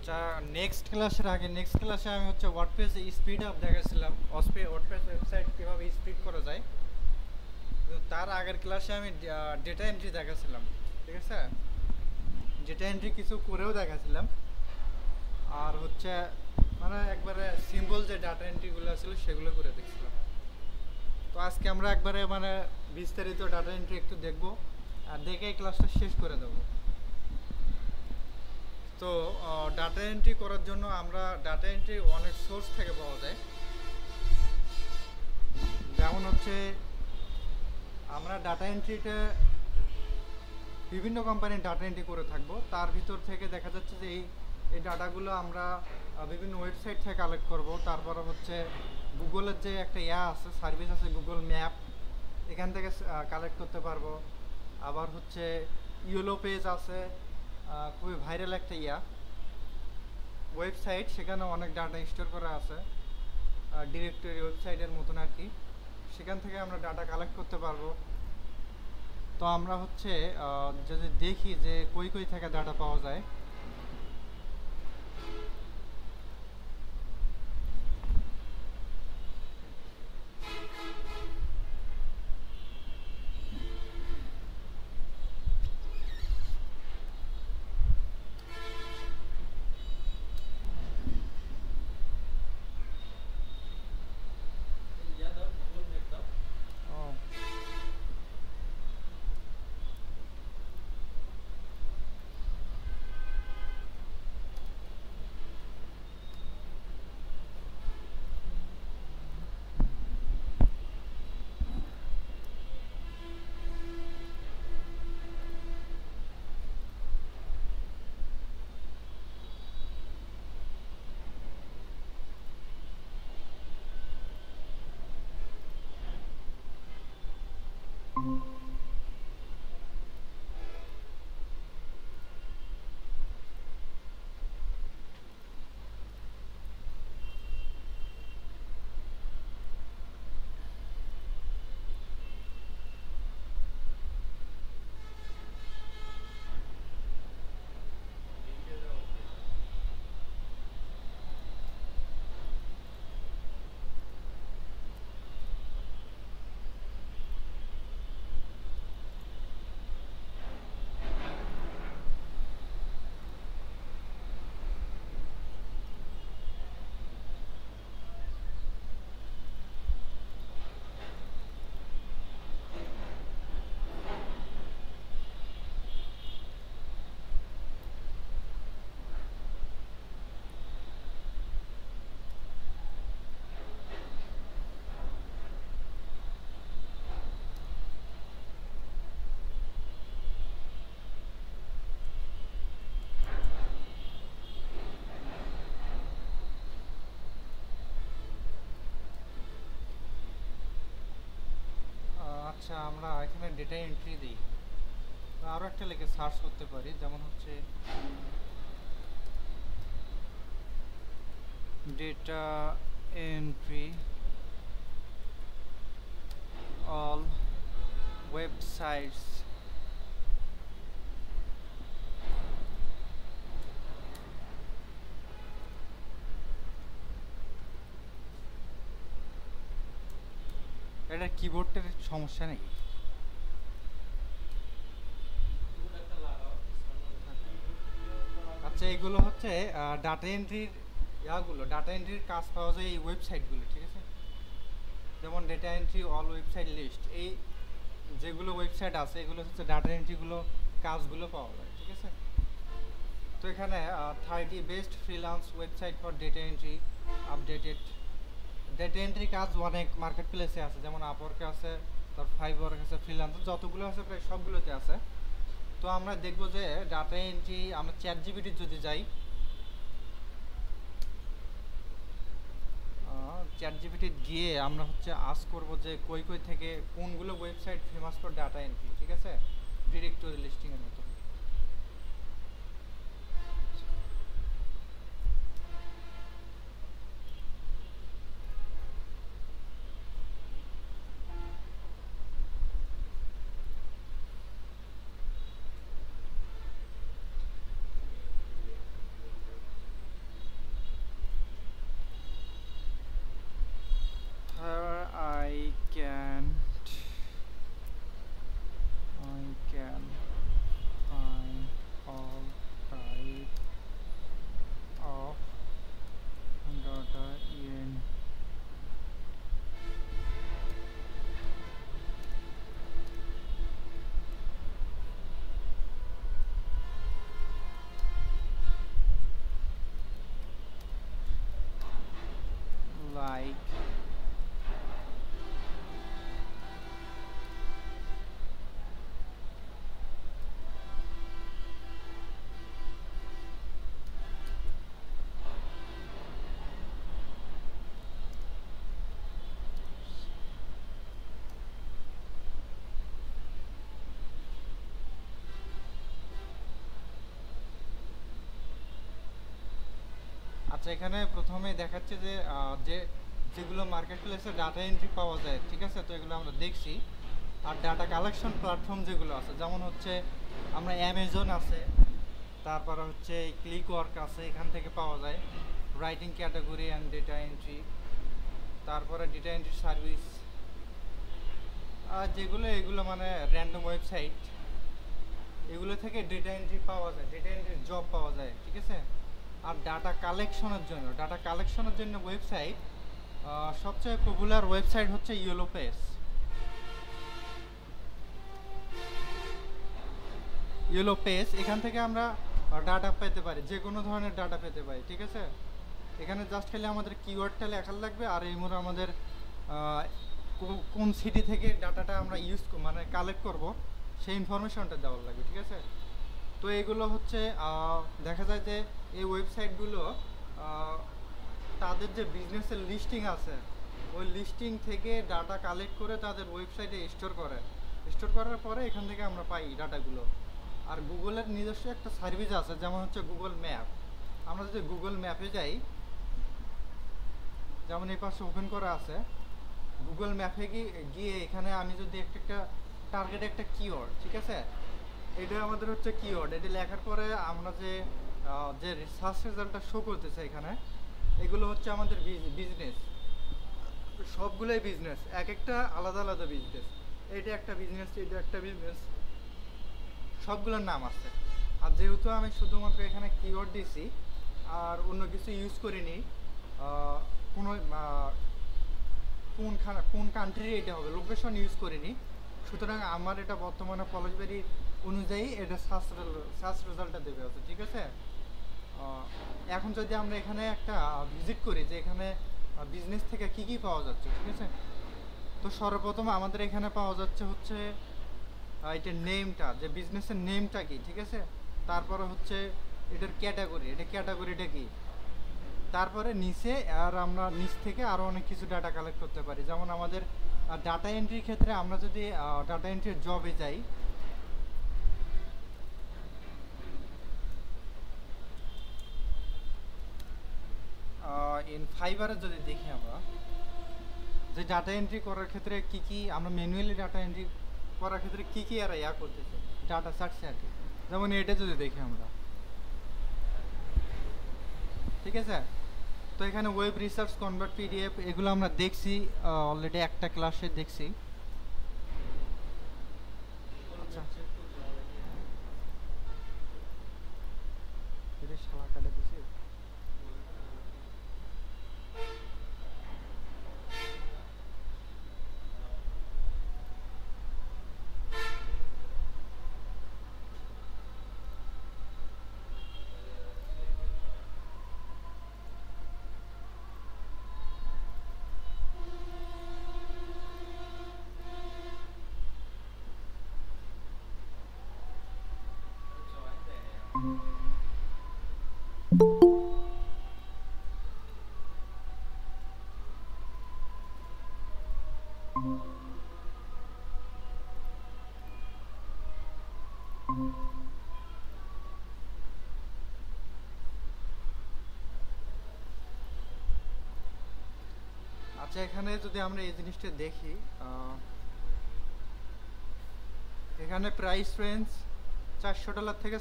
আচ্ছা, নেক্সট ক্লাসে আমি হচ্ছে ওয়ার্ডপ্রেস স্পিড আপ দেখাচ্ছিলাম। ওয়ার্ডপ্রেস ওয়েবসাইট কীভাবে স্পিড করা যায়। তো তার আগের ক্লাসে আমি ডেটা এন্ট্রি দেখাচ্ছিলাম, ঠিক আছে। ডেটা এন্ট্রি কিছু করেও দেখাচ্ছিলাম। আর হচ্ছে মানে একবারে সিম্পল যে ডাটা এন্ট্রিগুলো ছিল সেগুলো করে দেখছিলাম। তো আজকে আমরা একবারে মানে বিস্তারিত ডাটা এন্ট্রি একটু দেখব, আর দেখে ক্লাসটা শেষ করে দেবো। তো ডাটা এন্ট্রি করার জন্য আমরা ডাটা এন্ট্রি অনেক সোর্স থেকে পাওয়া যায়। যেমন হচ্ছে আমরা ডাটা এন্ট্রিতে বিভিন্ন কোম্পানির ডাটা এন্ট্রি করে থাকবো। তার ভিতর থেকে দেখা যাচ্ছে যে এই ডাটাগুলো আমরা বিভিন্ন ওয়েবসাইট থেকে কালেক্ট করব। তারপরে হচ্ছে গুগলের যে একটা আছে, সার্ভিস আছে গুগল ম্যাপ, এখান থেকে কালেক্ট করতে পারবো। আবার হচ্ছে ইয়েলো পেজ আছে, খুবই ভাইরাল একটা ওয়েবসাইট, সেখানে অনেক ডাটা স্টোর করা আছে, ডিরেক্টরি ওয়েবসাইটের মতন আর কি। সেখান থেকে আমরা ডাটা কালেক্ট করতে পারবো। তো আমরা হচ্ছে যদি দেখি যে কই থেকে ডাটা পাওয়া যায়। ও, আচ্ছা, আমরা এখানে ডেটা এন্ট্রি দিই। আরও একটা লিখে সার্চ করতে পারি, যেমন হচ্ছে ডেটা এন্ট্রি অল ওয়েবসাইটস। এটা কিবোর্ডের সমস্যা নাকি? আচ্ছা, এগুলো হচ্ছে ডাটা এন্ট্রির কাজ পাওয়া যায় এই ওয়েবসাইটগুলো, ঠিক আছে। যেমন data entry all website list, এই যেগুলো ওয়েবসাইট আছে এগুলো হচ্ছে ডাটা এন্ট্রিগুলো কাজগুলো পাওয়া যায়, ঠিক আছে। তো এখানে 30 best freelance website for data entry updated. Data entry কাজ অনেক মার্কেট প্লেসে আছে, যেমন আপওয়ার্কে আছে, তারপর ফাইবার আছে, ফ্রিল্যান্সার যতগুলো আছে প্রায় সবগুলোতে আছে। তো আমরা দেখব যে ডাটা এন্ট্রি আমরা চ্যাট জিপিটি যদি যাই, চ্যাট জিপিটি গিয়ে আমরা হচ্ছে আস্ক করব যে কই থেকে কোনগুলো website famous for data entry, ঠিক আছে, ডিরেক্টরি লিস্টিংয়ের মতো। আচ্ছা, এখানে প্রথমে দেখাচ্ছে যে যেগুলো মার্কেট প্লেসে ডাটা এন্ট্রি পাওয়া যায়, ঠিক আছে, তো এগুলো আমরা দেখছি। আর ডাটা কালেকশন প্ল্যাটফর্ম যেগুলো আছে, যেমন হচ্ছে আমরা অ্যামাজন আছে, তারপরে হচ্ছে ক্লিক ওয়ার্ক আছে, এখান থেকে পাওয়া যায় writing category and data entry, তারপরে ডেটা এন্ট্রি সার্ভিস, আর যেগুলো এগুলো মানে র্যান্ডম ওয়েবসাইট, এগুলো থেকে ডেটা এন্ট্রি পাওয়া যায়, ডেটা এন্ট্রির জব পাওয়া যায়, ঠিক আছে। আর ডাটা কালেকশনের জন্য ওয়েবসাইট, সবচেয়ে পপুলার ওয়েবসাইট হচ্ছে ইয়েলো পেজ। ইয়েলো পেজ, এখান থেকে আমরা ডাটা পেতে পারি, যে কোনো ধরনের ডাটা পেতে পারি, ঠিক আছে। এখানে জাস্ট খালি আমাদের কিওয়ার্ডটা লেখার লাগবে, আর এই মুহূর্তে আমাদের কোন সিটি থেকে ডাটাটা আমরা মানে কালেক্ট করব সেই ইনফরমেশনটা দেওয়ার লাগবে, ঠিক আছে। তো এগুলো হচ্ছে দেখা যায় যে এই ওয়েবসাইটগুলো তাদের যে বিজনেসের লিস্টিং আছে, ওই লিস্টিং থেকে ডাটা কালেক্ট করে তাদের ওয়েবসাইটে স্টোর করার পরে এখান থেকে আমরা পাই ডাটাগুলো। আর গুগলের নিজস্ব একটা সার্ভিস আছে, যেমন হচ্ছে গুগল ম্যাপ। আমরা যদি গুগল ম্যাপে যাই, যেমন এই পাশে ওপেন করা আছে, গুগল ম্যাপে গিয়ে এখানে আমি যদি একটা টার্গেট একটা কিওয়ার্ড, ঠিক আছে, এটা আমাদের হচ্ছে কিওয়ার্ড, এটা লেখার পরে আমরা যে সার্চ রেজাল্টটা শো করতেছে এখানে, এগুলো হচ্ছে আমাদের বিজনেস, সবগুলোই বিজনেস, এক একটা আলাদা আলাদা বিজনেস। এটা একটা বিজনেস, এটা একটা বিজনেস, সবগুলোর নাম আছে। আর যেহেতু আমি শুধুমাত্র এখানে কিওয়ার্ড দিছি আর অন্য কিছু ইউজ করিনি, কোনো কোন কান্ট্রি এটা হবে লোকেশন ইউজ করিনি, সুতরাং আমার এটা বর্তমানে পলাশবাড়ি অনুযায়ী এটা সার্চ রেজাল্টটা দেবে আছে, ঠিক আছে। এখন যদি আমরা এখানে একটা ভিজিট করি যে এখানে বিজনেস থেকে কি কি পাওয়া যাচ্ছে, ঠিক আছে। তো সর্বপ্রথম আমাদের এখানে পাওয়া যাচ্ছে হচ্ছে এটার নেমটা, যে বিজনেসের নেমটা কি, ঠিক আছে। তারপরে হচ্ছে এটার ক্যাটাগরিটা কি, তারপরে নিচে আর আমরা নিচ থেকে আরও অনেক কিছু ডাটা কালেক্ট করতে পারি। যেমন আমাদের ডাটা এন্ট্রির ক্ষেত্রে আমরা যদি ডাটা এন্ট্রির জবে যাই, ইন ফাইবারে যদি দেখি আমরা যে ডাটা এন্ট্রি করার ক্ষেত্রে কি কি আমরা ম্যানুয়ালি ডাটা এন্ট্রি করার ক্ষেত্রে কি কি আর করতেছে ডাটা সার্চে আর কি, যেমন এটা যদি দেখি আমরা, ঠিক আছে। তো এখানে ওয়েব রিসার্চ কনভার্ট পিডিএফ এগুলো আমরা দেখছি, অলরেডি একটা ক্লাসে দেখছি। আচ্ছা, এটা শালা কাটে দিছি। আচ্ছা, এখানে যদি আমরা এই জিনিসটা দেখি, এখানে প্রাইস রেঞ্জ $400 থেকে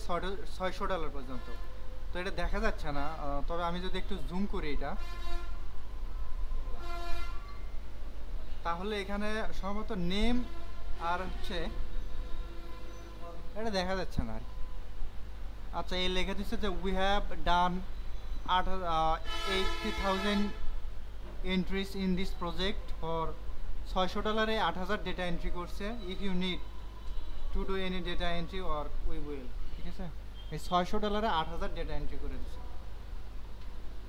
$600 পর্যন্ত। তো এটা দেখা যাচ্ছে না, তবে আমি যদি একটু জুম করি এটা, তাহলে এখানে সম্ভবত নেম আর হচ্ছে এটা দেখা যাচ্ছে না আর কি। আচ্ছা, এই লেখা দিচ্ছে যে we have done 80,000 entries in this project for $600 8,000 data entry করছে। If you need to do any data entry work we will, ঠিক আছে। এই $600 8,000 ডেটা এন্ট্রি করে দিচ্ছে।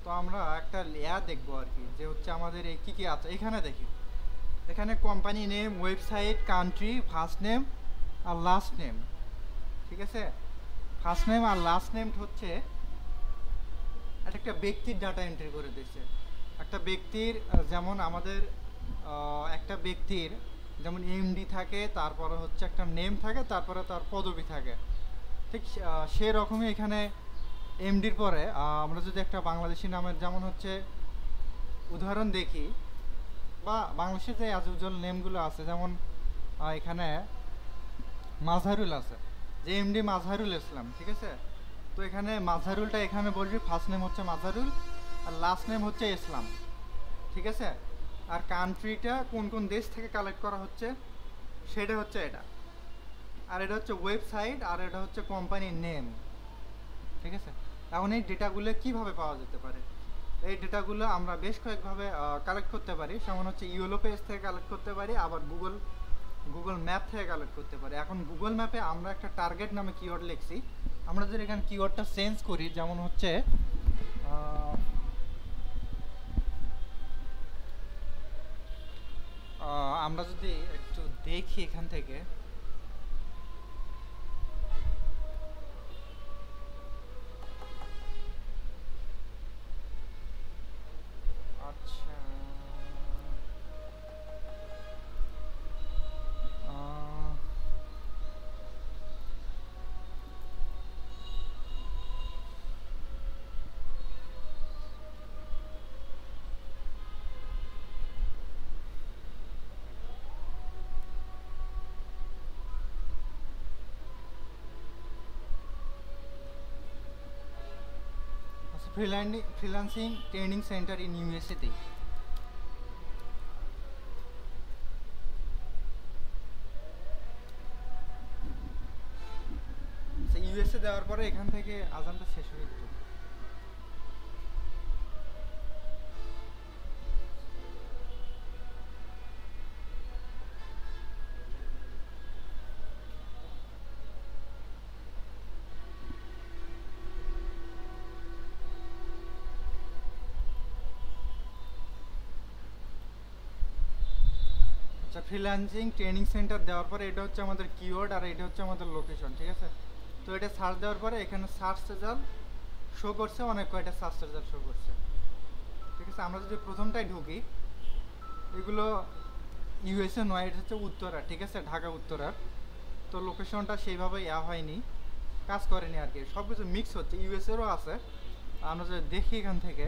তো আমরা একটা লেয়ার দেখবো আর কি, যে হচ্ছে আমাদের এই কী কী আছে। এখানে দেখি, এখানে company name, website, country, first name আর লাস্ট নেম, ঠিক আছে। ফার্স্ট নেম আর লাস্ট নেম হচ্ছে একটা ব্যক্তির ডাটা এন্ট্রি করে দিচ্ছে। একটা ব্যক্তির যেমন আমাদের একটা ব্যক্তির যেমন এমডি থাকে, তারপরে হচ্ছে একটা নেম থাকে, তারপরে তার পদবি থাকে, ঠিক সেরকমই এখানে এমডির পরে আমরা যদি একটা বাংলাদেশি নামের যেমন হচ্ছে উদাহরণ দেখি, বা বাংলাদেশে যে আজ উজ্জ্বল নেমগুলো আছে, যেমন এখানে মাজহারুল আছে, যে এমডি মাজহারুল ইসলাম, ঠিক আছে। তো এখানে মাজহারুলটা এখানে বলছি, ফার্স্ট নেম হচ্ছে মাজহারুল আর লাস্ট নেম হচ্ছে ইসলাম, ঠিক আছে। আর কান্ট্রিটা কোন কোন দেশ থেকে কালেক্ট করা হচ্ছে সেটা হচ্ছে এটা, আর এটা হচ্ছে ওয়েবসাইট, আর এটা হচ্ছে কোম্পানির নেম, ঠিক আছে। এখন এই ডেটাগুলো কিভাবে পাওয়া যেতে পারে? এই ডেটাগুলো আমরা বেশ কয়েকভাবে কালেক্ট করতে পারি। যেমন হচ্ছে ইয়েলো পেজ থেকে কালেক্ট করতে পারি, আবার গুগল ম্যাপ থেকে কালেক্ট করতে পারি। এখন গুগল ম্যাপে আমরা একটা টার্গেট নামে কিওয়ার্ড লিখছি, আমরা যদি এখানে কিওয়ার্ডটা চেঞ্জ করি, যেমন হচ্ছে আমরা যদি একটু দেখি এখান থেকে, আচ্ছা freelancing training centre in USA তে। ইউএসএ দেওয়ার পরে এখান থেকে আজানটা শেষ হয়ে যেত। আচ্ছা, ফ্রিল্যান্সিং ট্রেনিং সেন্টার দেওয়ার পরে এটা হচ্ছে আমাদের কিওয়ার্ড, আর এটা হচ্ছে আমাদের লোকেশন, ঠিক আছে। তো এটা সার্চ দেওয়ার পরে এখানে সার্চ রেজাল্ট শো করছে, অনেক কয়টা সার্চ রেজাল্ট শো করছে, ঠিক আছে। আমরা যদি প্রথমটাই ঢুকি, এগুলো ইউএসএ নয়, এটা হচ্ছে উত্তরা, ঠিক আছে, ঢাকা উত্তরার। তো লোকেশনটা সেইভাবে হয়নি, কাজ করেনি আর কি, সব কিছু মিক্স হচ্ছে, ইউএসএরও আছে। আমরা যদি দেখি এখান থেকে,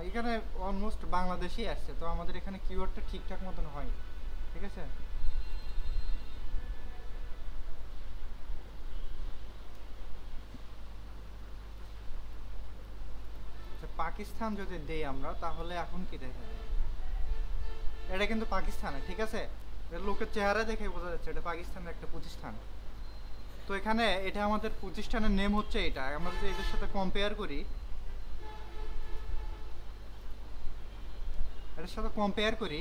এখানে অলমোস্ট বাংলাদেশই আসছে, তো আমাদের এখানে কিওয়ার্ডটা ঠিকঠাক মতন হয়, ঠিক আছে। পাকিস্তান যদি দেই আমরা, তাহলে এখন কি দেখা যায়? এটা কিন্তু পাকিস্তানে, ঠিক আছে, লোকের চেহারা দেখে বোঝা যাচ্ছে এটা পাকিস্তানের একটা প্রতিষ্ঠান। তো এখানে এটা আমাদের প্রতিষ্ঠানের নেম হচ্ছে এটা, আমরা যদি এটার সাথে কম্পেয়ার করি, এটার সাথে কম্পেয়ার করি,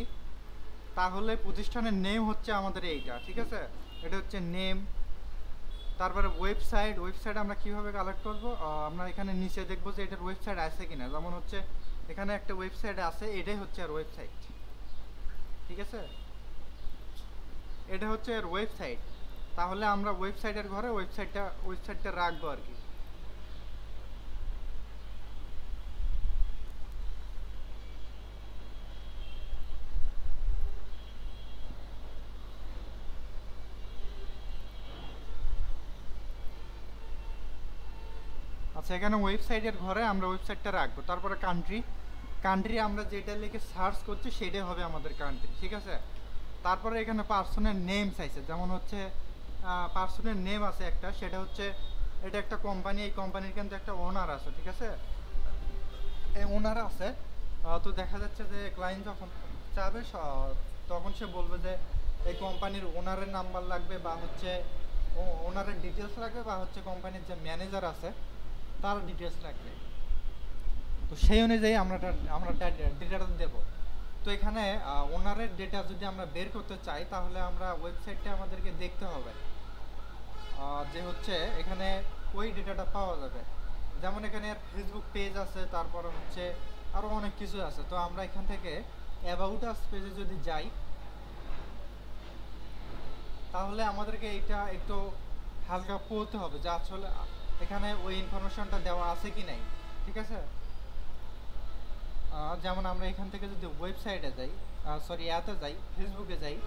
তাহলে প্রতিষ্ঠানের নেম হচ্ছে আমাদের এইটা, ঠিক আছে। এটা হচ্ছে নেম। তারপরে ওয়েবসাইট আমরা কিভাবে কালেক্ট করব? আমরা এখানে নিচে দেখবো যে এটার ওয়েবসাইট আছে কিনা, যেমন হচ্ছে এখানে একটা ওয়েবসাইট আছে, এটাই হচ্ছে আর ওয়েবসাইট, ঠিক আছে, এটা হচ্ছে এর ওয়েবসাইট। তাহলে আমরা ওয়েবসাইটের ঘরে ওয়েবসাইটটা রাখবো আর কি। আচ্ছা, এখানে ওয়েবসাইটের ঘরে আমরা ওয়েবসাইটটা রাখবো। তারপরে কান্ট্রি আমরা যেটা লিখে সার্চ করছি সেটাই হবে আমাদের কান্ট্রি, ঠিক আছে। তারপরে এখানে পার্সনের নেম চাইছে, যেমন হচ্ছে পার্সনের নেম আছে একটা, সেটা হচ্ছে এটা একটা কোম্পানি, এই কোম্পানির কিন্তু একটা ওনার আছে, ঠিক আছে, এই ওনার আছে। তো দেখা যাচ্ছে যে ক্লায়েন্ট যখন চাবে তখন সে বলবে যে এই কোম্পানির ওনারের নাম্বার লাগবে, বা হচ্ছে ওনারের ডিটেলস লাগবে, বা হচ্ছে কোম্পানির যে ম্যানেজার আছে তার ডিটেলস লাগবে। তো সেই অনুযায়ী আমরা ডেটাটা দেবো। তো এখানে ওনারের ডেটা যদি আমরা বের করতে চাই, তাহলে আমরা ওয়েবসাইটটা আমাদেরকে দেখতে হবে যে হচ্ছে এখানে ওই ডেটাটা পাওয়া যাবে। যেমন এখানে ফেসবুক পেজ আছে, তারপরে হচ্ছে আরও অনেক কিছু আছে। তো আমরা এখান থেকে অ্যাবাউট আস পেজে যদি যাই, তাহলে আমাদেরকে এইটা একটু হালকা পড়তে হবে যে আসলে এখানে ওই ইনফরমেশনটা দেওয়া আছে কি নাই, ঠিক আছে। যেমন আমরা এখান থেকে যদি ওয়েবসাইটে যাই, অ্যাতে যাই, ফেসবুকে যাই,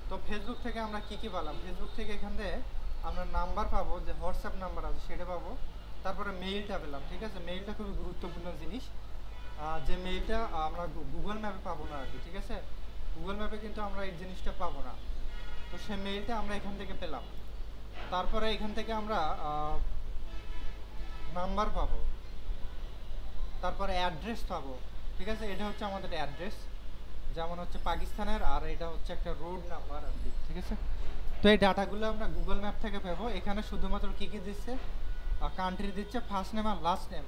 তো ফেসবুক থেকে আমরা কি পেলাম? ফেসবুক থেকে এখান থেকে আমরা নাম্বার পাবো, যে হোয়াটসঅ্যাপ নাম্বার আছে সেটা পাবো, তারপরে মেইলটা পেলাম। ঠিক আছে, মেইলটা খুবই গুরুত্বপূর্ণ জিনিস, যে মেইলটা আমরা গুগল ম্যাপে পাবো না আর কি। ঠিক আছে, গুগল ম্যাপে কিন্তু আমরা এই জিনিসটা পাবো না, তো সেই মেইলটা আমরা এখান থেকে পেলাম। তারপরে এখান থেকে আমরা নাম্বার পাবো, তারপরে অ্যাড্রেস পাবো। ঠিক আছে, এটা হচ্ছে আমাদের অ্যাড্রেস, যেমন হচ্ছে পাকিস্তানের, আর এটা হচ্ছে একটা রোড নাম্বার আর কি। ঠিক আছে, তো এই ডাটাগুলো আমরা গুগল ম্যাপ থেকে পাবো। এখানে শুধুমাত্র কী কী দিচ্ছে, কান্ট্রি দিচ্ছে, ফার্স্ট নেম আর লাস্ট নেম।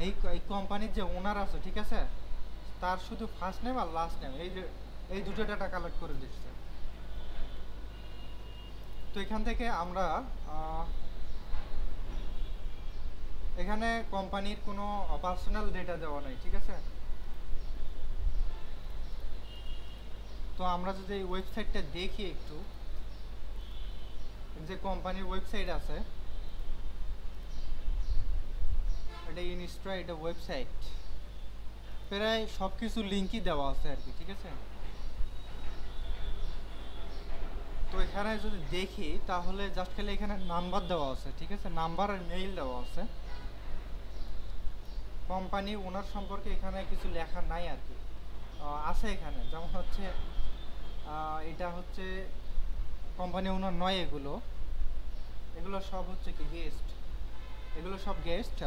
এই কোম্পানির যে ওনার আছে, ঠিক আছে, তার শুধু ফার্স্ট নেম আর লাস্ট নেম, এই দুটো ডাটা কালেক্ট করে দিচ্ছে। তো এখান থেকে আমরা এখানে কোম্পানির কোনো পার্সোনাল ডেটা দেওয়া নেই। ঠিক আছে, তো আমরা যদি এই ওয়েবসাইটটা দেখি একটু, যে কোম্পানির ওয়েবসাইট আছে, এটা ইনস্টা, এটা ওয়েবসাইট, প্রায় সব কিছু লিঙ্কই দেওয়া আছে আর কি। ঠিক আছে, তো এখানে যদি দেখি তাহলে জাস্ট খালি এখানে নাম্বার দেওয়া আছে। ঠিক আছে, নাম্বার আর মেইল দেওয়া আছে, কোম্পানি ওনার সম্পর্কে এখানে কিছু লেখা নাই আর কি। আছে এখানে, যেমন হচ্ছে এটা হচ্ছে কোম্পানি ওনার নয়, এগুলো সব হচ্ছে কি গেস্ট, এগুলো সব গেস্ট,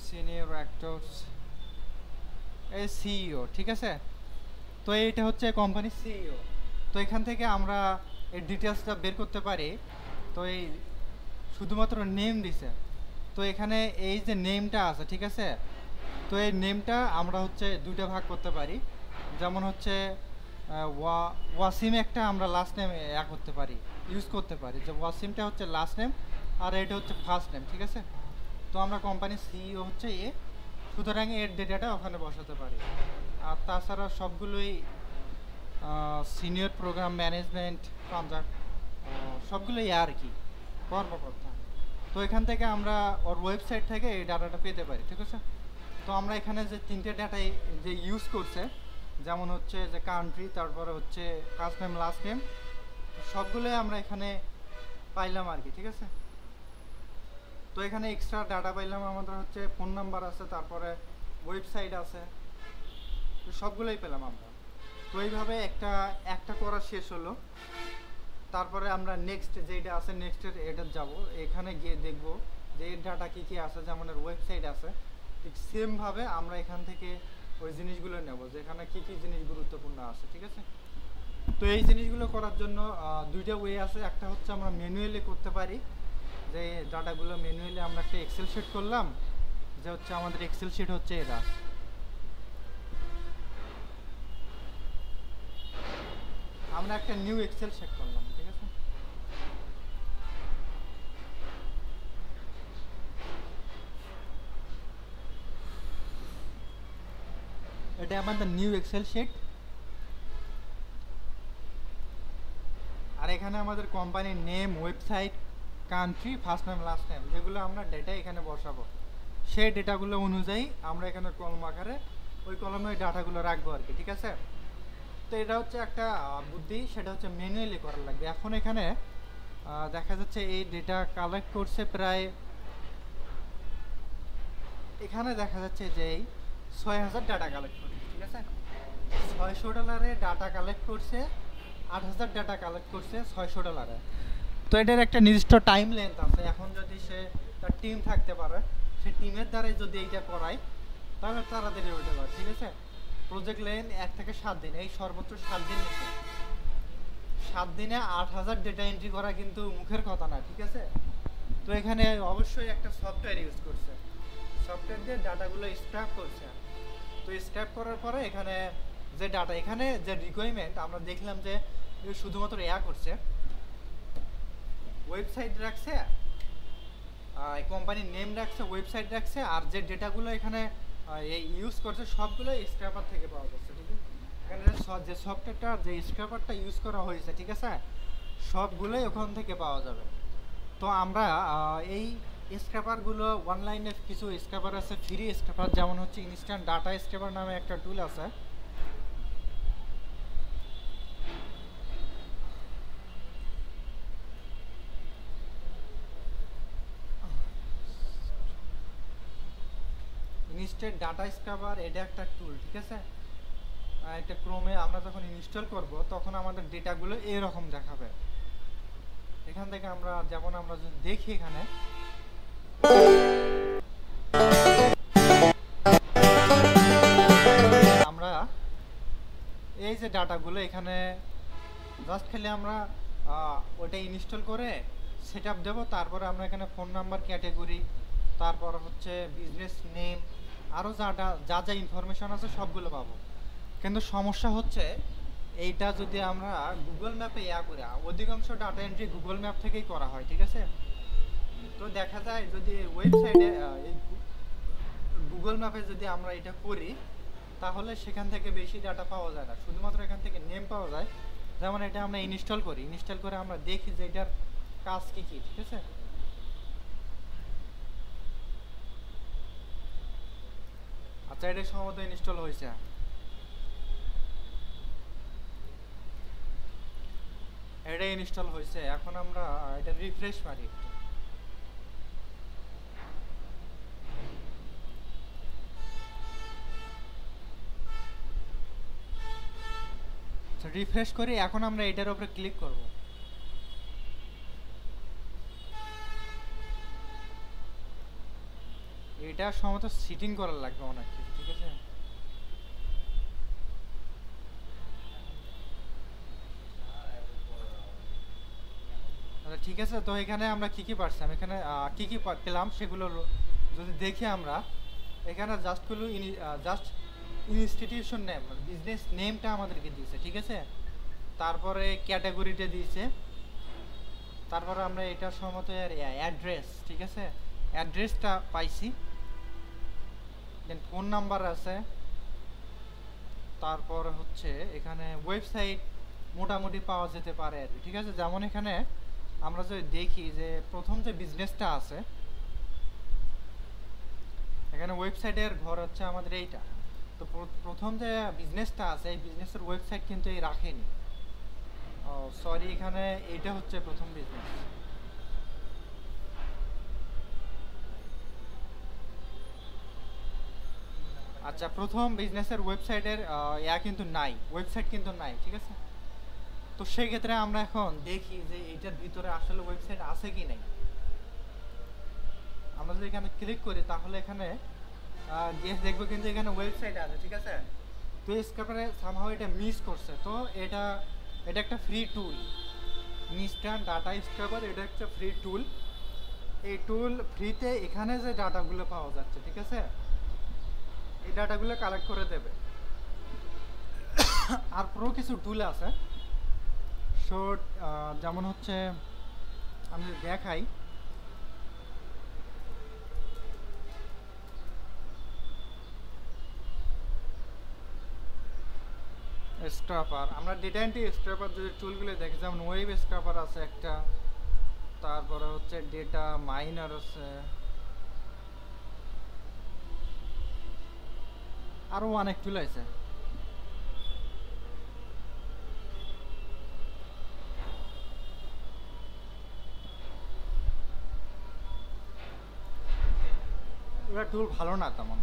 সিনিয়র অ্যাক্টরস, এই সিইও। ঠিক আছে, তো এইটা হচ্ছে কোম্পানির সিইও। তো এখান থেকে আমরা এর ডিটেলসটা বের করতে পারি। তো এই শুধুমাত্র নেম দিছে, তো এখানে এই যে নেমটা আছে, ঠিক আছে, তো এই নেমটা আমরা হচ্ছে দুইটা ভাগ করতে পারি। যেমন হচ্ছে ওয়াসিম একটা আমরা লাস্ট নেম করতে পারি, ইউজ করতে পারি, যে ওয়াসিমটা হচ্ছে লাস্ট নেম আর এটা হচ্ছে ফার্স্ট নেম। ঠিক আছে, তো আমরা কোম্পানির সিইও হচ্ছে সুতরাং এর ডেটাটা ওখানে বসাতে পারি। আর তাছাড়া সবগুলোই সিনিয়র প্রোগ্রাম ম্যানেজমেন্ট কনজাক্ট, সবগুলোই আর কি কর্মকর্তা। তো এখান থেকে আমরা ওর ওয়েবসাইট থেকে এই ডাটাটা পেতে পারি। ঠিক আছে, তো আমরা এখানে যে তিনটে ডাটাই যে ইউজ করছে, যেমন হচ্ছে যে কান্ট্রি, তারপরে হচ্ছে ফার্স্ট নেম লাস্ট নেম, সবগুলোই আমরা এখানে পাইলাম আর কি। ঠিক আছে, তো এখানে এক্সট্রা ডাটা পাইলাম, আমাদের হচ্ছে ফোন নাম্বার আছে, তারপরে ওয়েবসাইট আছে, তো সবগুলোই পেলাম আমরা। তো এইভাবে একটা করা শেষ হলো। তারপরে আমরা নেক্সট যেটা আছে, নেক্সটের এটা যাব, এখানে গিয়ে দেখব যে এর ডাটা কী কী আছে, যেমন এর ওয়েবসাইট আছে, ঠিক সেমভাবে আমরা এখান থেকে ওই জিনিসগুলো নেব, যে এখানে কী কী জিনিস গুরুত্বপূর্ণ আছে। ঠিক আছে, তো এই জিনিসগুলো করার জন্য দুইটা ওয়ে আছে। একটা হচ্ছে আমরা ম্যানুয়ালি করতে পারি, যে ডাটাগুলো ম্যানুয়ালি আমরা একটা এক্সেল শিট করলাম, যে হচ্ছে আমাদের এক্সেল শিট হচ্ছে এরা, আমরা একটা নিউ এক্সেল শিট করলাম। ঠিক আছে, এটা আমাদের নিউ এক্সেল শিট, আর এখানে আমাদের কোম্পানির name, website, country, first name last name, যেগুলো আমরা ডেটা এখানে বসাবো, সেই ডেটাগুলো অনুযায়ী আমরা এখানে কলম আকারে ওই কলমে ওই ডাটাগুলো রাখবো আর কি। ঠিক আছে, তো এটা হচ্ছে একটা বুদ্ধি, সেটা হচ্ছে ম্যানুয়ালি করা লাগবে। এখন এখানে দেখা যাচ্ছে এই ডেটা কালেক্ট করছে প্রায়, এখানে দেখা যাচ্ছে যে এই ৬,০০০ ডাটা কালেক্ট করছে। ঠিক আছে, $৬০০ ডাটা কালেক্ট করছে, ৮,০০০ ডাটা কালেক্ট করছে $৬০০। তো এটার একটা নির্দিষ্ট টাইম লেন্থ আছে। এখন যদি সে তার টিম থাকতে পারে, সে টিমের দ্বারাই যদি এইটা করায় তাহলে তাড়াতাড়ি হতে পারে। ঠিক আছে, প্রজেক্ট লেন্থ ১ থেকে ৭ দিন, এই সর্বোচ্চ ৭ দিন নিচ্ছে। ৭ দিনে ৮,০০০ ডেটা এন্ট্রি করা কিন্তু মুখের কথা না। ঠিক আছে, তো এখানে অবশ্যই একটা সফটওয়্যার ইউজ করছে, সফটওয়্যার দিয়ে ডাটাগুলো স্ক্র্যাপ করছে। তো স্ক্র্যাপ করার পরে এখানে যে ডাটা, এখানে যে রিকোয়ারমেন্ট আমরা দেখলাম যে শুধুমাত্র করছে, ওয়েবসাইট রাখছে, কোম্পানির নেম রাখছে, ওয়েবসাইট রাখছে, আর যে ডেটাগুলো এখানে এই ইউজ করছে সবগুলো স্ক্র্যাপার থেকে পাওয়া যাচ্ছে। ঠিক আছে, এখানে যে সফটওয়্যারটা, যে স্ক্র্যাপারটা ইউজ করা হয়েছে, ঠিক আছে, সবগুলোই ওখান থেকে পাওয়া যাবে। তো আমরা এই স্ক্র্যাপারগুলো অনলাইনে কিছু স্ক্র্যাপার আছে, ফ্রি স্ক্র্যাপার, যেমন হচ্ছে ইনস্ট্যান্ট ডাটা স্ক্র্যাপার নামে একটা টুল আছে। ইনস্ট্যান্ট ডাটা স্ক্রাবার এটা একটা টুল, ঠিক আছে। একটা ক্রোমে আমরা যখন ইনস্টল করব তখন আমাদের ডেটাগুলো এরকম দেখাবে। এখান থেকে আমরা যেমন আমরা যদি দেখি এখানে আমরা এই যে ডাটাগুলো এখানে জাস্ট খালি আমরা ওটা ইনস্টল করে সেট আপ দেবো, তারপরে আমরা এখানে ফোন নাম্বার, ক্যাটেগরি, তারপর হচ্ছে বিজনেস নেম, আরও যা যা যা ইনফরমেশন আছে সবগুলো পাবো। কিন্তু সমস্যা হচ্ছে এইটা যদি আমরা গুগল ম্যাপে করি, অধিকাংশ ডাটা এন্ট্রি গুগল ম্যাপ থেকেই করা হয়, ঠিক আছে। তো দেখা যায় যদি ওয়েবসাইটে গুগল ম্যাপে যদি আমরা এটা করি তাহলে সেখান থেকে বেশি ডাটা পাওয়া যায় না, শুধুমাত্র এখান থেকে নেম পাওয়া যায়। যেমন এটা আমরা ইনস্টল করি, ইনস্টল করে আমরা দেখি যে এটার কাজ কী কী, ঠিক আছে। আচ্ছা, এটা সম্ভবত ইনস্টল হয়েছে। এটা ইনস্টল হয়েছে, এখন আমরা এটা রিফ্রেশ মারি একটু। রিফ্রেশ করি, এখন আমরা এটার উপরে ক্লিক করব। এটা সম্ভবত সিটিং করার লাগবে অনেক কিছু, ঠিক আছে। আচ্ছা ঠিক আছে, তো এখানে আমরা কি কি পারছিলাম, এখানে কি কি পেলাম সেগুলো যদি দেখি আমরা এখানে জাস্ট ইনস্টিটিউশন নেম, বিজনেস নেমটা আমাদেরকে দিয়েছে, ঠিক আছে। তারপরে ক্যাটাগরিটা দিয়েছে, তারপরে আমরা এটা সম্ভবত অ্যাড্রেস, ঠিক আছে, অ্যাড্রেসটা পাইছি। দেন ফোন নাম্বার আছে, তারপর হচ্ছে এখানে ওয়েবসাইট মোটামুটি পাওয়া যেতে পারে, ঠিক আছে। যেমন এখানে আমরা যদি দেখি যে প্রথম যে বিজনেসটা আছে এখানে ওয়েবসাইটের ঘর হচ্ছে আমাদের এইটা। তো প্রথম যে বিজনেসটা আছে এই বিজনেসের ওয়েবসাইট কিন্তু এই রাখেনি, সরি, এখানে এইটা হচ্ছে প্রথম বিজনেস। আচ্ছা, প্রথম বিজনেসের ওয়েবসাইটের কিন্তু নাই, ওয়েবসাইট কিন্তু নাই, ঠিক আছে। তো সেই ক্ষেত্রে আমরা এখন দেখি যে এইটার ভিতরে আসলে ওয়েবসাইট আছে কি নাই। আমরা যদি এখানে ক্লিক করি তাহলে এখানে দেখবো কিন্তু এখানে ওয়েবসাইট আছে, ঠিক আছে। তো স্ক্রাপারে সামহাও এটা মিস করছে। তো এটা একটা ফ্রি টুল, ইনস্ট্যান্ট ডাটা স্ক্রাপার, এটা একটা ফ্রি টুল। এই টুল ফ্রিতে এখানে যে ডাটাগুলো পাওয়া যাচ্ছে, ঠিক আছে, এই ডাটাগুলো কালেক্ট করে দেবে। আর পুরো কিছু টুল আছে, শর্ট, যেমন হচ্ছে আমি দেখাই, স্ক্রাপার, আমরা ডেটা এন্ট্রি স্ক্রাপার যদি টুলগুলো দেখি, যেমন ওয়েব স্ক্রাপার আছে একটা, তারপরে হচ্ছে ডেটা মাইনার আছে, আরও অনেক টুল আছে। এবার টুল ভালো না তেমন।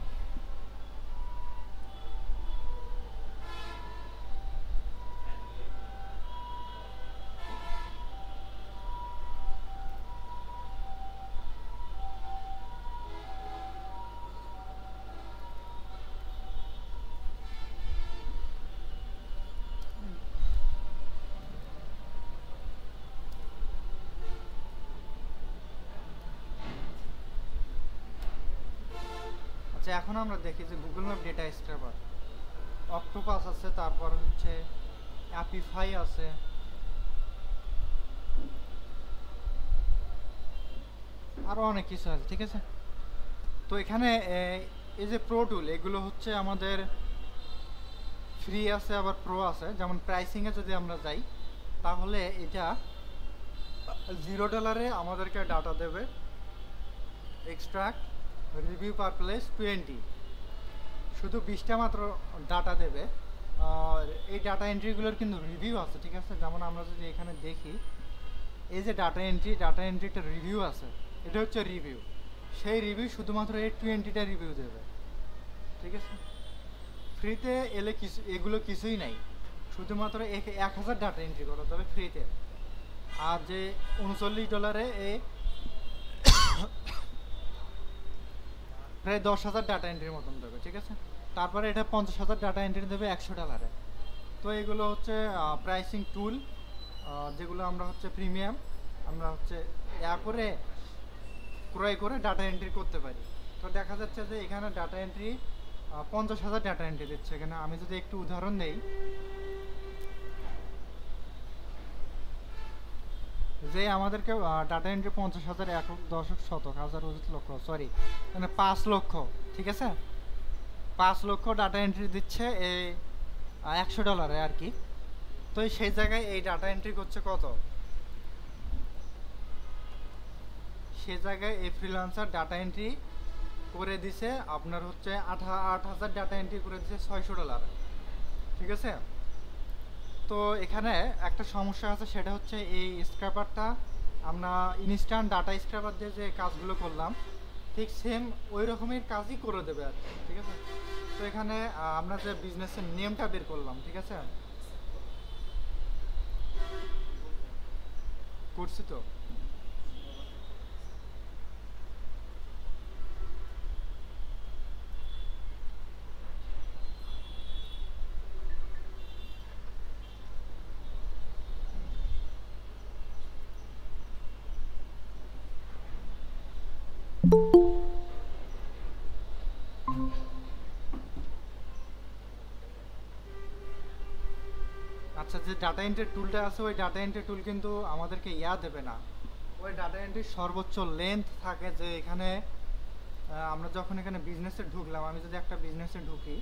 আচ্ছা, এখন আমরা দেখি যে Google map data scraper, octopus আছে, তারপর হচ্ছে অ্যাপিফাই আছে, আরও অনেক কিছু আছে, ঠিক আছে। তো এখানে এই যে প্রো টুল, এগুলো হচ্ছে আমাদের ফ্রি আছে, আবার প্রো আছে। যেমন প্রাইসিংয়ে যদি আমরা যাই তাহলে এটা $0 আমাদেরকে ডাটা দেবে, এক্সট্রাক্ট রিভিউ পার প্লেস 20, শুধু 20টা মাত্র ডাটা দেবে। আর এই ডাটা এন্ট্রিগুলোর কিন্তু রিভিউ আছে, ঠিক আছে। যেমন আমরা যদি এখানে দেখি এই যে ডাটা এন্ট্রিটা রিভিউ আছে, এটা হচ্ছে রিভিউ, সেই রিভিউ শুধুমাত্র এই 20টা রিভিউ দেবে। ঠিক আছে। ফ্রিতে এলে কিছু এগুলো কিছুই নাই, শুধুমাত্র 1000 ডাটা এন্ট্রি করা যাবে ফ্রিতে। আর যে $39 প্রায় 10,000 ডাটা এন্ট্রির মতন দেবে, ঠিক আছে। তারপরে এটা 50,000 ডাটা এন্ট্রি দেবে $100। তো এগুলো হচ্ছে প্রাইসিং টুল, যেগুলো আমরা হচ্ছে প্রিমিয়াম, আমরা হচ্ছে করে ক্রয় করে ডাটা এন্ট্রি করতে পারি। তো দেখা যাচ্ছে যে এখানে ডাটা এন্ট্রি 50,000 ডাটা এন্ট্রি দিচ্ছে এখানে। আমি যদি একটু উদাহরণ দেই, যে আমাদেরকে ডাটা এন্ট্রি 50,000 একক দশক শতক হাজার অযুত লক্ষ, সরি মানে 5 লক্ষ, ঠিক আছে, 5 লক্ষ ডাটা এন্ট্রি দিচ্ছে এই $100 আর কি। তো সেই জায়গায় এই ডাটা এন্ট্রি করছে কত, সে জায়গায় এই ফ্রিল্যান্সার ডাটা এন্ট্রি করে দিছে আপনার হচ্ছে 8,000 ডাটা এন্ট্রি করে দিছে $600, ঠিক আছে। তো এখানে একটা সমস্যা আছে, সেটা হচ্ছে এই স্ক্র্যাপারটা আমরা ইনস্ট্যান্ট ডাটা স্ক্র্যাপার দিয়ে যে কাজগুলো করলাম ঠিক সেম ওই রকমের কাজই করে দেবে আর কি, ঠিক আছে। তো এখানে আমরা যে বিজনেসের নেমটা বের করলাম, ঠিক আছে, করছি তো। আচ্ছা, যে ডাটা এন্ট্রি টুলটা আছে ওই ডাটা এন্ট্রি টুল কিন্তু আমাদেরকে দেবে না। ওই ডাটা এন্ট্রির সর্বোচ্চ লেন্থ থাকে, যে এখানে আমরা যখন এখানে বিজনেসে ঢুকলাম, আমি যদি একটা বিজনেসে ঢুকি,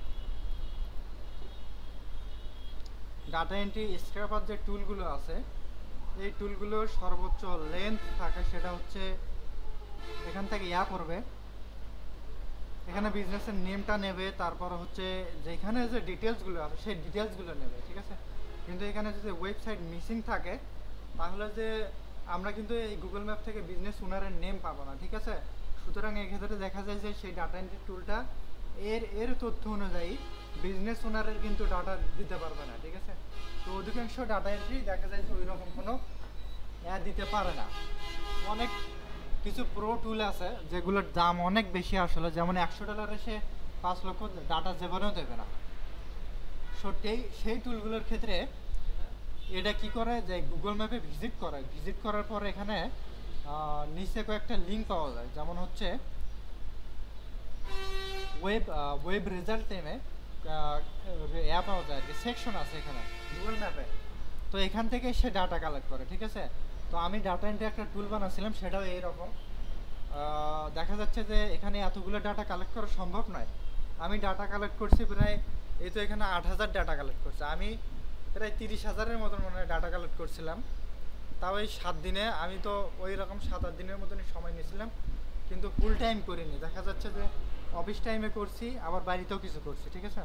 ডাটা এন্ট্রি স্ক্র্যাপার যে টুলগুলো আছে এই টুলগুলোর সর্বোচ্চ লেন্থ থাকে, সেটা হচ্ছে এখান থেকে করবে, এখানে বিজনেসের নেমটা নেবে, তারপর হচ্ছে যেখানে যে ডিটেলসগুলো আছে সেই ডিটেলসগুলো নেবে, ঠিক আছে। কিন্তু এখানে যদি ওয়েবসাইট মিসিং থাকে তাহলে যে আমরা কিন্তু এই গুগল ম্যাপ থেকে বিজনেস ওনারের নেম পাবো না, ঠিক আছে। সুতরাং এক্ষেত্রে দেখা যায় যে সেই ডাটা এন্ট্রি টুলটা এর তথ্য অনুযায়ী বিজনেস ওনারের কিন্তু ডাটা দিতে পারবে না, ঠিক আছে। তো অধিকাংশ ডাটা এন্ট্রি দেখা যায় যে ওই রকম কোনো দিতে পারে না। অনেক কিছু প্রো টুল আছে যেগুলোর দাম অনেক বেশি আসলে, যেমন $100 সে 5 লক্ষ ডাটা জীবনেও দেবে না। সেই টুলগুলোর ক্ষেত্রে এটা কি করে, যে গুগল ম্যাপে ভিজিট করার পর এখানে নিচে কয়েকটা লিঙ্ক পাওয়া যায়, যেমন হচ্ছে ওয়েব রেজাল্ট নেমে পাওয়া যায় আর কি, সেকশন আছে এখানে গুগল ম্যাপে। তো এখান থেকে সে ডাটা কালেক্ট করে, ঠিক আছে। তো আমি ডাটা এন্ট্রি একটা টুল বানাচ্ছিলাম, সেটাও এইরকম। দেখা যাচ্ছে যে এখানে এতগুলো ডাটা কালেক্ট করা সম্ভব নয়। আমি ডাটা কালেক্ট করছি প্রায়, এই তো এখানে 8,000 ডাটা কালেক্ট করছে, আমি প্রায় 30,000-এর মতন মনে হয় ডাটা কালেক্ট করছিলাম। তাও এই 7 দিনে, আমি তো ওই রকম 7-8 দিনের মতনই সময় নিয়েছিলাম, কিন্তু ফুল টাইম করিনি। দেখা যাচ্ছে যে অফিস টাইমে করছি, আবার বাড়িতেও কিছু করছি, ঠিক আছে।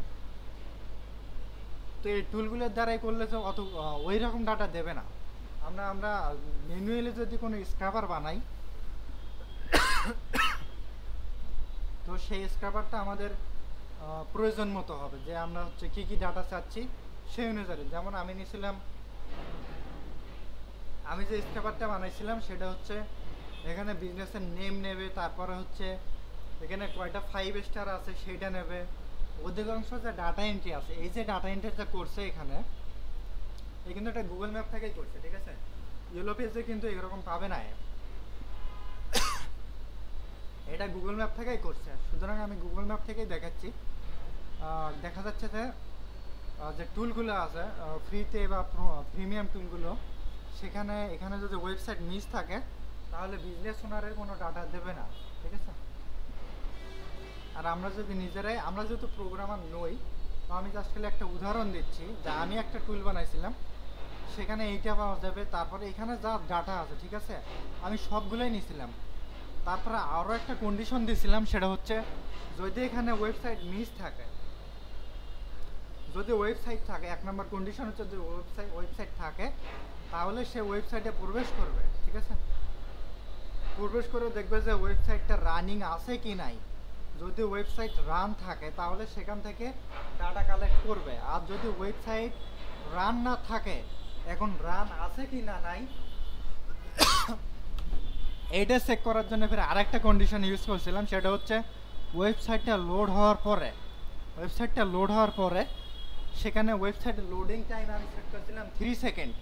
তো এই টুলগুলোর দ্বারাই করলে তো অত ওই রকম ডাটা দেবে না। আমরা ম্যানুয়ালি যদি কোনো স্ক্র্যাপার বানাই, তো সেই স্ক্র্যাপারটা আমাদের প্রয়োজন মতো হবে, যে আমরা হচ্ছে কী কী ডাটা চাচ্ছি সেই অনুযায়ী। যেমন আমি নিয়েছিলাম, আমি যে স্ক্র্যাপারটা বানাইছিলাম সেটা হচ্ছে এখানে বিজনেসের নেম নেবে, তারপরে হচ্ছে এখানে কয়টা 5 স্টার আছে সেইটা নেবে। অধিকাংশ যে ডাটা এন্ট্রি আছে, এই যে ডাটা এন্ট্রিটা করছে এখানে, এই কিন্তু এটা গুগল ম্যাপ থেকেই করছে, ঠিক আছে। ইয়েলো পেজে কিন্তু এরকম পাবে না, এটা গুগল ম্যাপ থেকেই করছে। সুতরাং আমি গুগল ম্যাপ থেকেই দেখাচ্ছি। দেখা যাচ্ছে যে যে টুলগুলো আছে ফ্রিতে বা প্রিমিয়াম টুলগুলো, এখানে যদি ওয়েবসাইট মিস থাকে তাহলে বিজনেস ওনারের কোনো ডাটা দেবে না, ঠিক আছে। আর আমরা যদি আমরা যেহেতু প্রোগ্রামার নই, তো আমি জাস্ট খালি একটা উদাহরণ দিচ্ছি, যে আমি একটা টুল বানাইছিলাম, সেখানে এইটা পাওয়া যাবে। তারপরে এখানে যা ডাটা আছে, ঠিক আছে, আমি সবগুলোই নিয়েছিলাম। তারপরে আরও একটা কন্ডিশন দিয়েছিলাম, সেটা হচ্ছে যদি এখানে ওয়েবসাইট মিস থাকে, যদি ওয়েবসাইট থাকে, 1 নম্বর কন্ডিশন হচ্ছে যদি ওয়েবসাইট থাকে তাহলে সে ওয়েবসাইটে প্রবেশ করবে, ঠিক আছে। প্রবেশ করে দেখবে যে ওয়েবসাইটটা রানিং আছে কি নাই। যদি ওয়েবসাইট রান থাকে তাহলে সেখান থেকে ডাটা কালেক্ট করবে। আর যদি ওয়েবসাইট রান না থাকে, এখন রান আছে কি না নাই এইটা চেক করার জন্য ফের আরেকটা কন্ডিশন ইউজ করছিলাম, সেটা হচ্ছে ওয়েবসাইটটা লোড হওয়ার পরে সেখানে ওয়েবসাইটের লোডিং টাইম আমি সেট করছিলাম 3 সেকেন্ড।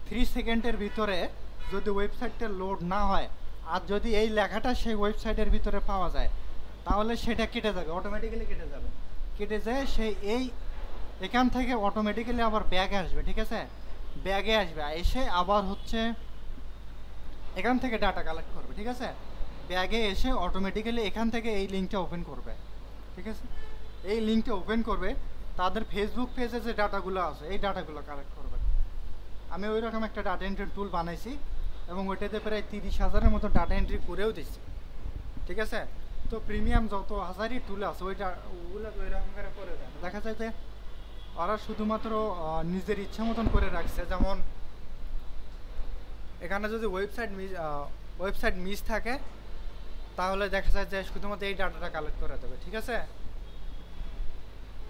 3 সেকেন্ডের ভিতরে যদি ওয়েবসাইটটা লোড না হয় আর যদি এই লেখাটা সেই ওয়েবসাইটের ভিতরে পাওয়া যায় তাহলে সেটা কেটে যাবে, অটোমেটিক্যালি কেটে যায় সেই এখান থেকে অটোমেটিক্যালি আবার ব্যাগে আসবে। ঠিক আছে, ব্যাগে আসবে, এসে আবার হচ্ছে এখান থেকে ডাটা কালেক্ট করবে। ঠিক আছে, ব্যাগে এসে অটোমেটিক্যালি এখান থেকে এই লিঙ্কটা ওপেন করবে। ঠিক আছে, এই লিঙ্কটা ওপেন করবে, তাদের ফেসবুক পেজে যে ডাটাগুলো আছে এই ডাটাগুলো কালেক্ট করবে। আমি ওই রকম একটা ডাটা এন্ট্রি টুল বানাইছি এবং ওইটাতে প্রায় 30,000-এর মতো ডাটা এন্ট্রি করেও দিচ্ছি। ঠিক আছে, তো প্রিমিয়াম যত হাজারই টুল আছে ওইগুলো ওই রকম করে দেয়। দেখা যায় যে ওরা শুধুমাত্র নিজের ইচ্ছা মতন করে রাখছে। যেমন এখানে যদি ওয়েবসাইট মিস থাকে তাহলে দেখা যায় যে শুধুমাত্র এই ডাটাটা কালেক্ট করে দেবে। ঠিক আছে,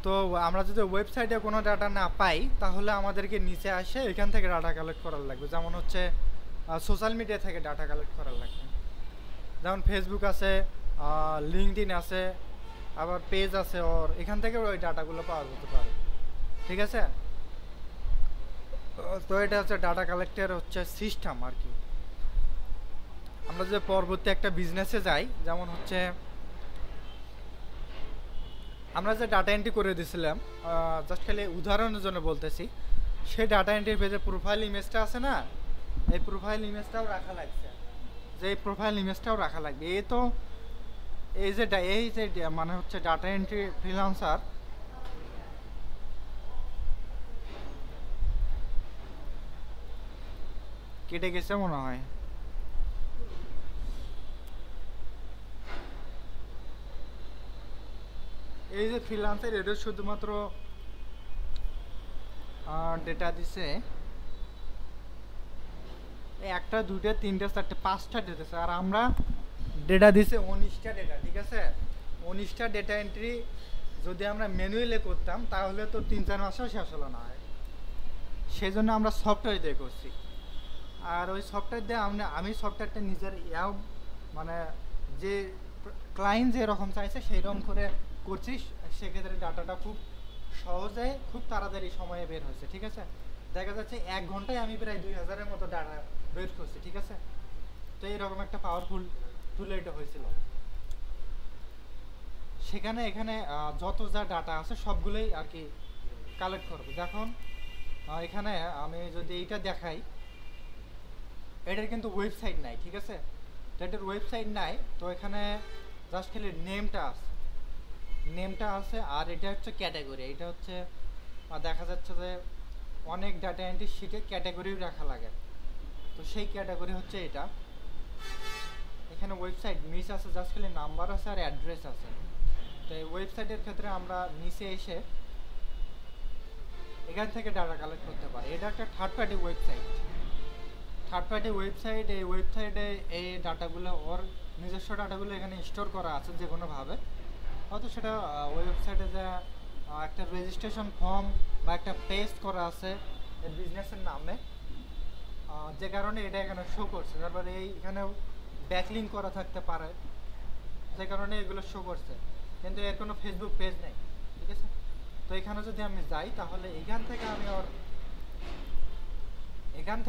তো আমরা যদি ওয়েবসাইটে কোনো ডাটা না পাই তাহলে আমাদেরকে নিচে আসে এখান থেকে ডাটা কালেক্ট করার লাগবে। যেমন হচ্ছে সোশ্যাল মিডিয়া থেকে ডাটা কালেক্ট করার লাগবে, যেমন ফেসবুক আছে, লিঙ্কডইন আছে, আবার পেজ আছে, ওর এখান থেকে ওই ডাটাগুলো পাওয়া যেতে পারে। ঠিক আছে, তো এটা হচ্ছে ডাটা কালেক্টের হচ্ছে সিস্টেম আর কি। আমরা যে পরবর্তী একটা বিজনেসে যাই, যেমন হচ্ছে আমরা যে ডাটা এন্ট্রি করে দিয়েছিলাম, জাস্ট খালি উদাহরণের জন্য বলতেছি, সেই ডাটা এন্ট্রির পেজে প্রোফাইল ইমেজটা আছে না, এই প্রোফাইল ইমেজটাও রাখা লাগছে, এই যে মানে হচ্ছে ডাটা এন্ট্রি ফ্রিল্যান্সার কেটে গেছে মনে হয়। এই যে ফ্রিল্যান্সার এটা শুধুমাত্র ডেটা দিছে একটা, দুইটা, তিনটা, চারটে, 5টা ডেটা, আর আমরা ডেটা দিছে 19টা ডেটা। ঠিক আছে, 19টা ডেটা এন্ট্রি যদি আমরা ম্যানুয়ালি করতাম তাহলে তো 3-4 মাসেও শেষ হলো না। সেই জন্য আমরা সফটওয়্যার দিয়ে করছি। আর ওই সফটওয়্যার দিয়ে আমি সফটওয়্যারটা নিজের মানে যে ক্লায়েন্ট যেরকম চাইছে সেই রকম করে করছি। সেক্ষেত্রে ডাটাটা খুব সহজে খুব তাড়াতাড়ি সময়ে বের হয়েছে। ঠিক আছে, দেখা যাচ্ছে 1 ঘন্টায় আমি প্রায় 2000-এর মতো ডাটা বের করছি। ঠিক আছে, তো এইরকম একটা পাওয়ারফুল টুল এটা হয়েছিল। এখানে যত যা ডাটা আছে সবগুলোই আর কি কালেক্ট করবে। দেখুন এখানে আমি যদি এইটা দেখাই, এটার কিন্তু ওয়েবসাইট নাই। ঠিক আছে, তো এটার ওয়েবসাইট নাই, তো এখানে জাস্ট খালি নেমটা আছে আর এটা হচ্ছে ক্যাটাগরি। এটা হচ্ছে দেখা যাচ্ছে যে অনেক ডাটা এন্ট্রি শিটে ক্যাটাগরিও রাখা লাগে, তো সেই ক্যাটাগরি হচ্ছে এটা। এখানে ওয়েবসাইট মিস আছে, জাস্ট খালি নাম্বার আছে আর অ্যাড্রেস আছে। তো এই ওয়েবসাইটের ক্ষেত্রে আমরা নিচে এসে এখান থেকে ডাটা কালেক্ট করতে পারি। এটা একটা থার্ড পার্টি ওয়েবসাইট। এই ওয়েবসাইটে এই ডাটাগুলো ওর নিজস্ব ডাটাগুলো এখানে স্টোর করা আছে যে কোনোভাবে। হয়তো সেটা ওয়েবসাইটে যে একটা রেজিস্ট্রেশন ফর্ম বা একটা পেজ করা আছে এই বিজনেসের নামে, যে কারণে এটা এখানে শো করছে। তারপরে এখানেও ব্যাকলিঙ্ক করা থাকতে পারে, যে কারণে এগুলো শো করছে, কিন্তু এর কোনো ফেসবুক পেজ নেই। ঠিক আছে, তো এখানে যদি আমি যাই তাহলে এখান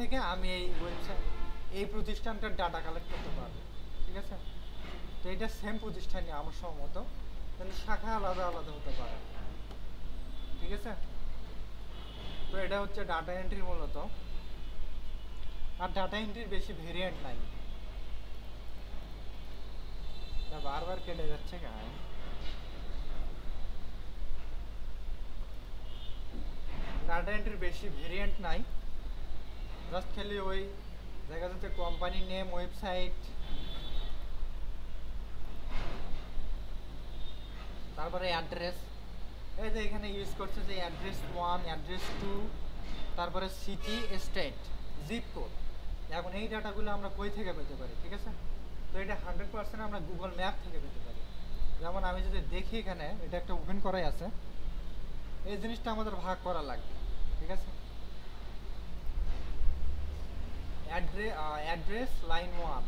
থেকে আমি এই প্রতিষ্ঠানটার ডাটা কালেক্ট করতে পারবো। ঠিক আছে, তো এটা সেম প্রতিষ্ঠানই আমার সম্মত, কিন্তু শাখা আলাদা হতে পারে। ঠিক আছে, তো এটা হচ্ছে ডাটা এন্ট্রি মূলত। আর ডাটা এন্ট্রির বেশি ভেরিয়েন্ট নাই। বারবার কেটে যাচ্ছে কেন? ডাটা এন্ট্রির বেশি ভেরিয়েন্ট নাই, জাস্ট খালি ওই দেখা যাচ্ছে কোম্পানি নেম, ওয়েবসাইট, তারপরে অ্যাড্রেস। এই যে এখানে ইউজ করছে যে অ্যাড্রেস 1, অ্যাড্রেস 2, তারপরে সিটি, স্টেট, জিপ কোড। এখন এই ডাটাগুলো আমরা কই থেকে পেতে পারি? ঠিক আছে, তো এটা 100% আমরা গুগল ম্যাপ থেকে পেতে পারি। যেমন আমি যদি দেখি এখানে এটা একটা ওপেন করাই আছে, এই জিনিসটা আমাদের ভাগ করা লাগবে, ঠিক আছে। Address line one,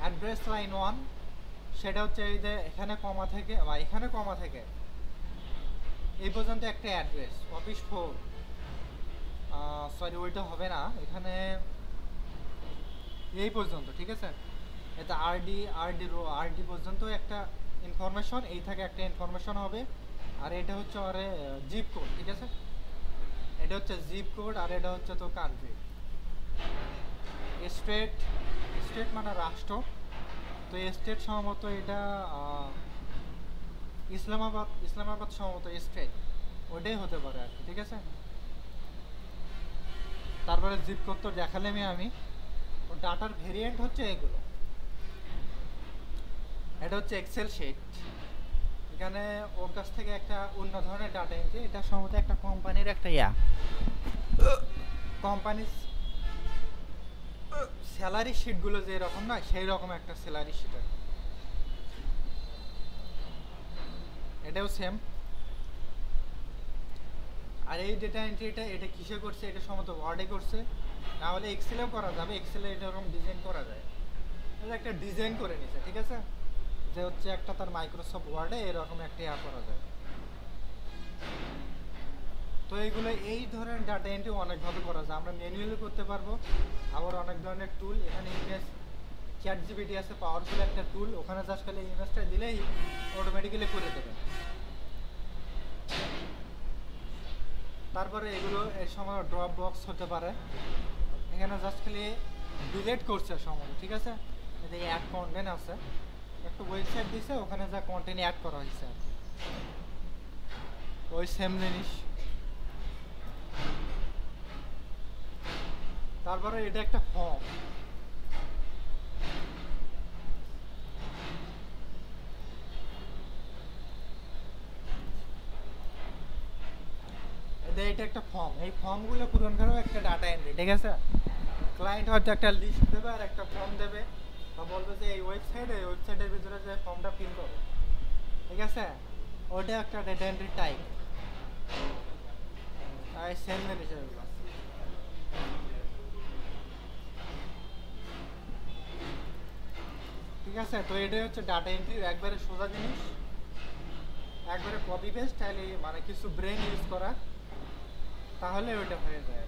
address line one সেটা হচ্ছে এই যে এখানে কমা থেকে বা এখানে কমা থেকে এই পর্যন্ত একটা অ্যাড্রেস অফিস 4, সরি ওইটা হবে না, এখানে এই পর্যন্ত, ঠিক আছে। এটা আরডি পর্যন্ত একটা ইনফরমেশন, এই থেকে একটা ইনফরমেশন হবে। আর এটা হচ্ছে আরে জিপ কোড, ঠিক আছে। এটা হচ্ছে জিপ কোড আর এটা হচ্ছে তো কান্ট্রি। স্টেট, স্টেট মানে রাষ্ট্র, তো স্টেট সম্ভবত এটা ইসলামাবাদ, ইসলামাবাদ সম্ভবত স্টেট, ওটাই হতে পারে আর কি, ঠিক আছে। তারপরে জিপ কোড তো দেখালামই আমি। ডাটার ভেরিয়েন্ট হচ্ছে এগুলো। এটা হচ্ছে এক্সেল শিট, এখানে ওর কাছ থেকে একটা অন্য ধরনের ডাটা এনছে, এটা সম্ভবত একটা কোম্পানির একটা কোম্পানির স্যালারি শিটগুলো যে রকম না, সেই রকম একটা স্যালারি শিট। এটাও সেম। আর এই ডেটা এন্ট্রিটা এটা কিসে করছে, এটা সম্ভবত ওয়ার্ডে করছে, না হলে এক্সেলেও করা যাবে, এক্সেলে এরকম ডিজাইন করা যায়। এটা একটা ডিজাইন করে নিছে, ঠিক আছে, যে হচ্ছে একটা তার মাইক্রোসফট ওয়ার্ডে এরকম একটা করা যায়। তো এইগুলো এই ধরনের ডাটা এন্ট্রি অনেকভাবে করা যায়, আমরা ম্যানুয়ালি করতে পারবো, আবার অনেক ধরনের টুল, এখানে ইমেজ চ্যাট জিপিটি আছে, পাওয়ারফুল একটা টুল, ওখানে জাস্ট খালি ইমেজটা দিলেই অটোমেটিক্যালি করে দেবে। তারপরে এগুলো এর সময় ড্রপ বক্স হতে পারে, এখানে জাস্ট খালি ডিলেট করছে সময়, ঠিক আছে। এতে অ্যাড কন্টেন্ট আছে, একটা ওয়েবসাইট দিছে, ওখানে যা কন্টেন্ট অ্যাড করা হয়েছে ওই সেম জিনিস। তারপরে এটা একটা ফর্ম, এটা একটা ফর্ম, এই ফর্মগুলো পূরণ করাও একটা ডাটা এন্ট্রি, ঠিক আছে। ক্লায়েন্ট হয়তো একটা লিস্ট দেবে আর একটা ফর্ম দেবে, বা বলবে যে এই ওয়েবসাইটের ভিতরে যে ফর্মটা ফিল করো, ঠিক আছে, ওটা একটা ডেটা এন্ট্রি টাইপ। আর সেম জিনিস এগুলো, ঠিক আছে। তো এটাই হচ্ছে ডাটা এন্ট্রির একবারে সোজা জিনিস, একবারে কপি পেস্ট, তাহলে মানে কিছু ব্রেন ইউজ করা, তাহলে ওইটা হয়ে যায়।